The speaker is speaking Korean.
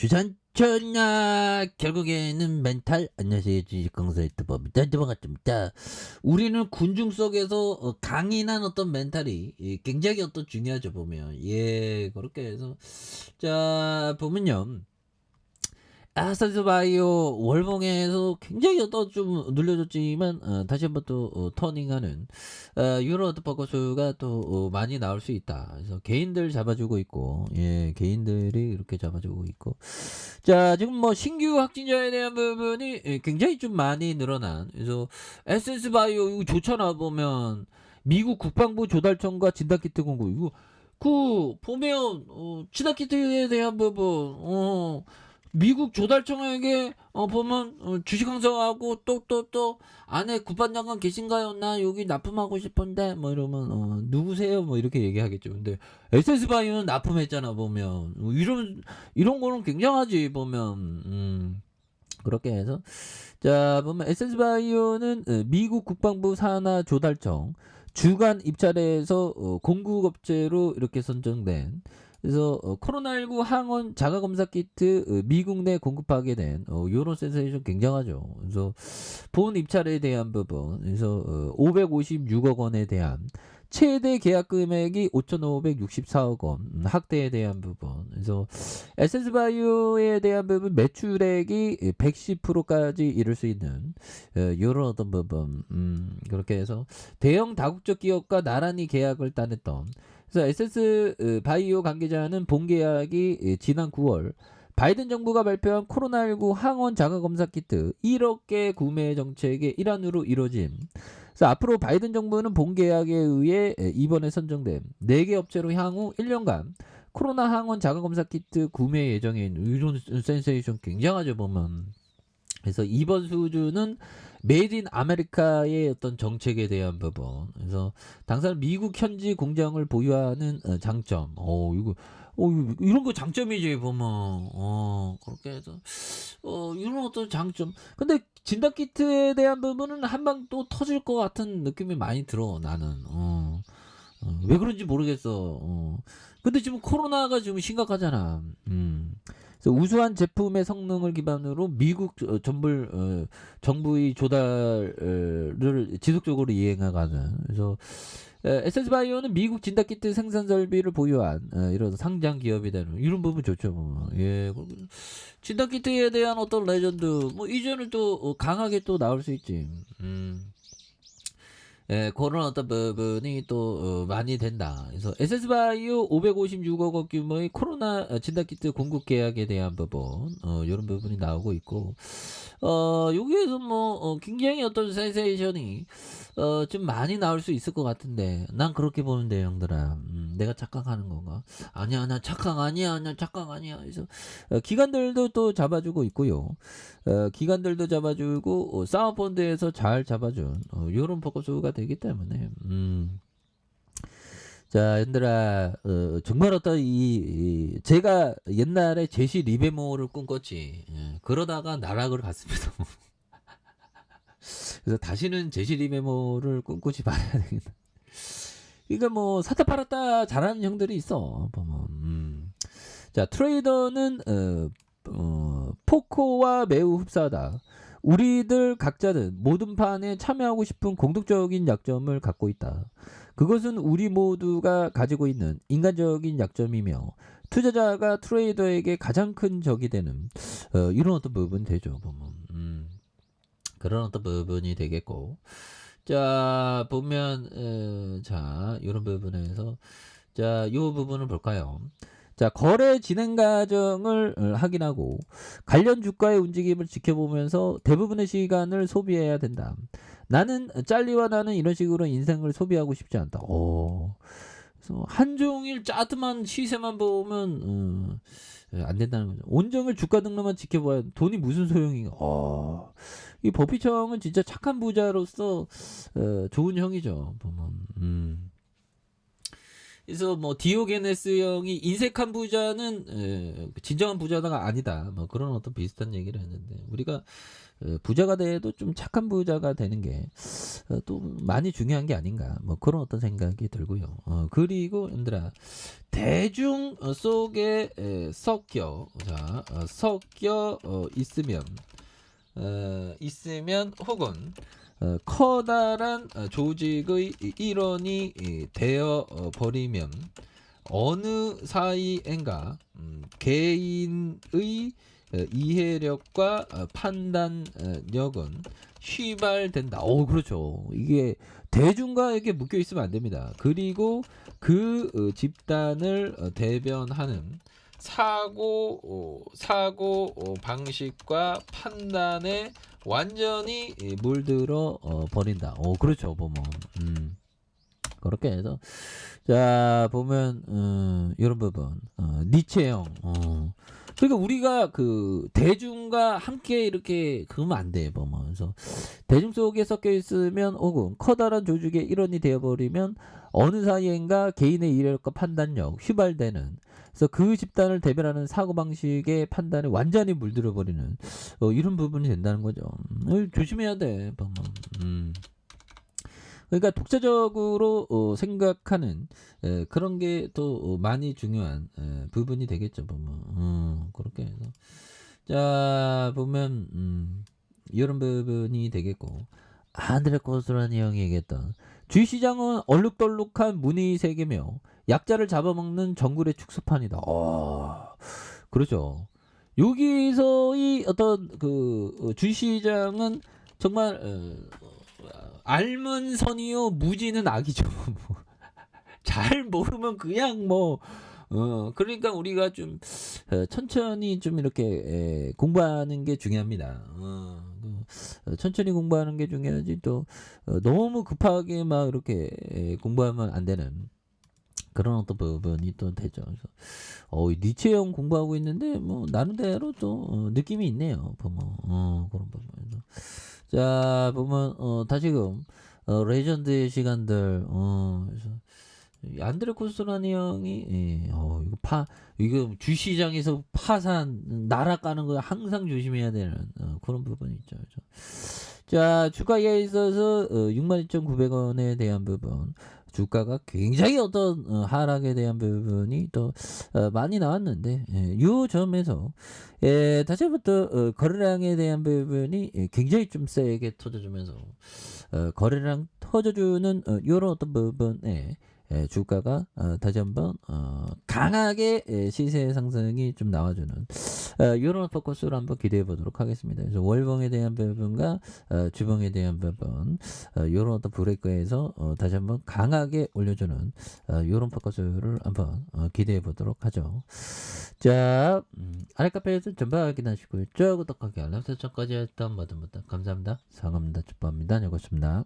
주산천하 결국에는 멘탈. 안녕하세요, 주식강사 유튜버입니다. 반갑습니다. 우리는 군중 속에서 강인한 어떤 멘탈이 굉장히 어떤 중요하죠. 보면 그렇게 해서 자 보면요, 아스트바이오 월봉에서 굉장히 어떤 좀 눌려졌지만 다시 한번 또 터닝하는 이런 어떤 포커스가 또 많이 나올 수 있다. 그래서 개인들 잡아주고 있고, 개인들이 이렇게 잡아주고 있고, 자 지금 뭐 신규 확진자에 대한 부분이 굉장히 좀 많이 늘어난. 그래서 에센스바이오 이거 좋잖아. 보면 미국 국방부 조달청과 진단키트 공급, 이거 그 보면 진단키트에 대한 부분 미국 조달청에게 보면 주식 항상하고 또 안에 국방장관 계신가요? 나 여기 납품하고 싶은데 뭐 이러면 누구세요? 뭐 이렇게 얘기하겠죠. 근데 에센스바이오는 납품했잖아. 보면 이런 거는 굉장하지. 보면 그렇게 해서 자 보면 에센스바이오는 미국 국방부 산하 조달청 주간 입찰에서 공급업체로 이렇게 선정된. 그래서 코로나19 항원 자가검사 키트 미국 내 공급하게 된 요런 센세이션 굉장하죠. 그래서 본 입찰에 대한 부분, 그래서 556억 원에 대한 최대 계약 금액이 5,564억 원, 확대에 대한 부분. 그래서 에센스바이오에 대한 부분 매출액이 110%까지 이룰 수 있는 이런 어떤 부분. 그렇게 해서 대형 다국적 기업과 나란히 계약을 따냈던. 그래서 에센스 바이오 관계자는 본 계약이 지난 9월 바이든 정부가 발표한 코로나19 항원 자가검사 키트 1억 개 구매 정책의 일환으로 이루어짐. 그래서 앞으로 바이든 정부는 본 계약에 의해 이번에 선정된 4개 업체로 향후 1년간 코로나 항원 자가검사 키트 구매 예정에 있는 이런 센세이션 굉장하죠. 보면. 그래서 이번 수주는 메이드 인 아메리카의 어떤 정책에 대한 부분. 그래서 당사는 미국 현지 공장을 보유하는 장점. 이런 거 장점이지. 보면 그렇게 해서 이런 어떤 장점. 근데 진단 키트에 대한 부분은 한방 또 터질 것 같은 느낌이 많이 들어. 나는 왜 그런지 모르겠어. 근데 지금 코로나가 지금 심각하잖아. 그래서 우수한 제품의 성능을 기반으로 미국 정부의 조달을 지속적으로 이행해가는. 그래서 에센스바이오는 미국 진단키트 생산 설비를 보유한 이런 상장 기업이 되는 이런 부분 좋죠. 뭐. 진단키트에 대한 어떤 레전드 뭐 이전을 또 강하게 또 나올 수 있지. 그런 어떤 부분이 또 많이 된다. 그래서 에센스바이오 556억 원 규모의 코로나 진단키트 공급 계약에 대한 부분, 이런 부분이 나오고 있고, 여기에서 뭐 굉장히 어떤 센세이션이 좀 많이 나올 수 있을 것 같은데, 난 그렇게 보는데, 형들아. 내가 착각하는 건가? 아니야, 나 착각 아니야, 나 착각 아니야. 그래서 기관들도 또 잡아주고 있고요. 기관들도 잡아주고 사모펀드에서 잘 잡아준 요런 포커스가 되기 때문에 자 얘들아, 정말 어떤 제가 옛날에 제시 리베모를 꿈꿨지. 그러다가 나락을 갔습니다. 그래서 다시는 제시 리베모를 꿈꾸지 말아야 되겠다. 그러니까 뭐 샀다 팔았다 잘하는 형들이 있어 보면. 자 트레이더는 포코와 매우 흡사하다. 우리들 각자는 모든 판에 참여하고 싶은 공통적인 약점을 갖고 있다. 그것은 우리 모두가 가지고 있는 인간적인 약점이며 투자자가 트레이더에게 가장 큰 적이 되는 이런 어떤 부분이 되죠. 보면 그런 어떤 부분이 되겠고, 자 보면 자 이런 부분에서 자 이 부분을 볼까요? 자 거래 진행 과정을 확인하고 관련 주가의 움직임을 지켜보면서 대부분의 시간을 소비해야 된다. 짤리와 나는 이런 식으로 인생을 소비하고 싶지 않다. 그래서 한종일 짜트만 시세만 보면 안 된다는 거죠. 온종일 주가 등록만 지켜봐야 돈이 무슨 소용인가. 이 버피청은 진짜 착한 부자로서 좋은 형이죠. 보면. 그래서 뭐 디오게네스 형이 인색한 부자는 진정한 부자가 아니다. 뭐 그런 어떤 비슷한 얘기를 했는데 우리가 부자가 돼도 좀 착한 부자가 되는 게 또 많이 중요한 게 아닌가. 뭐 그런 어떤 생각이 들고요. 그리고 얘들아 대중 속에 섞여 있으면 혹은 커다란 조직의 일원이 되어 버리면 어느 사이엔가 개인의 이해력과 판단력은 휘발된다. 그렇죠. 이게 대중과에게 묶여 있으면 안 됩니다. 그리고 그 집단을 대변하는 사고 방식과 판단에 완전히 물들어 버린다. 그렇죠. 보면 그렇게 해서 자 보면 이런 부분 니체형 그러니까 우리가 그 대중과 함께 이렇게 그러면 안 돼. 보면 그래서 대중 속에 섞여 있으면 혹은 커다란 조직의 일원이 되어버리면 어느 사이엔가 개인의 이해력과 판단력 휘발되는 그래서 그 집단을 대변하는 사고방식의 판단에 완전히 물들어 버리는 이런 부분이 된다는 거죠. 조심해야 돼. 보면. 그러니까 독자적으로 생각하는 그런 게 또 많이 중요한 부분이 되겠죠. 보면 그렇게 해서 자 보면 이런 부분이 되겠고 안드레 코스라니 형이 얘기했던 주식시장은 얼룩덜룩한 무늬 세계며 약자를 잡아먹는 정글의 축소판이다. 그렇죠. 여기서의 어떤 그 주식시장은 정말 알면 선이요 무지는 악이죠. 잘 모르면 그냥 뭐 그러니까 우리가 좀 천천히 좀 이렇게 공부하는 게 중요합니다. 천천히 공부하는 게 중요하지 또 너무 급하게 막 이렇게 공부하면 안 되는 그런 어떤 부분이 또 되죠. 그래서 니체형 공부하고 있는데 뭐 나름대로 또 느낌이 있네요. 보면 그런 부분. 자 보면 다시금 레전드의 시간들 그래서 안드레 코스라니 형이 이거 주시장에서 파산 날아가는 거 항상 조심해야 되는 그런 부분이 있죠. 그렇죠? 자 주가에 있어서 62,900원에 대한 부분 주가가 굉장히 어떤 하락에 대한 부분이 또 많이 나왔는데 이 점에서 다시 한번 또 거래량에 대한 부분이 굉장히 좀 세게 터져주면서 거래량 터져주는 이런 어떤 부분에 주가가 다시 한번 강하게 시세 상승이 좀 나와주는 이런 포커스로 한번 기대해 보도록 하겠습니다. 그래서 월봉에 대한 부분과 주봉에 대한 부분 이런 어떤 브레이크에서 다시 한번 강하게 올려주는 이런 포커스를 한번 기대해 보도록 하죠. 자 아랫카페에서 전부 확인하시고요. 쭉 구독하기 알람 설정까지 했던 모든 분들 감사합니다. 사랑합니다. 축복합니다. 여기였습니다.